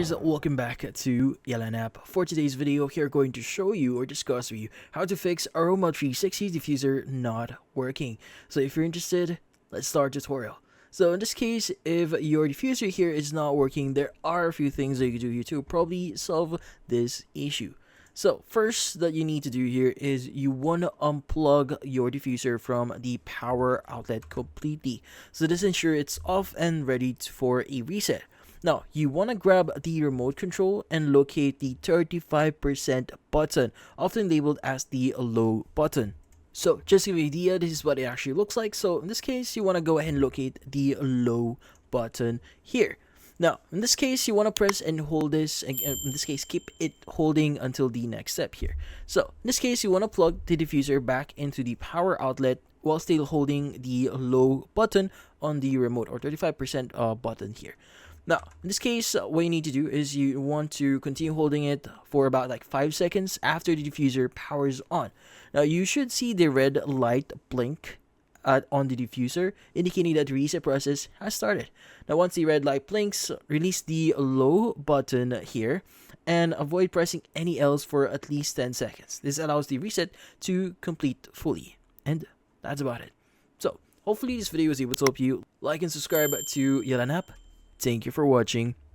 guys, welcome back to Yalan app. For today's video, here going to show you or discuss with you how to fix AROMA360 Diffuser not working. So if you're interested, let's start the tutorial. So in this case, if your diffuser here is not working, there are a few things that you can do here to probably solve this issue. So first that you need to do here is you want to unplug your diffuser from the power outlet completely. So this ensures it's off and ready for a reset. Now, you want to grab the remote control and locate the 35% button, often labeled as the low button. So, just to give you an idea, this is what it actually looks like. So, in this case, you want to go ahead and locate the low button here. Now, in this case, you want to press and hold this, and in this case, keep it holding until the next step here. So, in this case, you want to plug the diffuser back into the power outlet while still holding the low button on the remote, or 35% button here. Now, in this case, what you need to do is you want to continue holding it for about like 5 seconds after the diffuser powers on. Now, you should see the red light blink on the diffuser, indicating that the reset process has started. Now, once the red light blinks, release the low button here and avoid pressing any else for at least 10 seconds. This allows the reset to complete fully. And that's about it. So, hopefully this video was able to help you. Like and subscribe to Yalan app. Thank you for watching.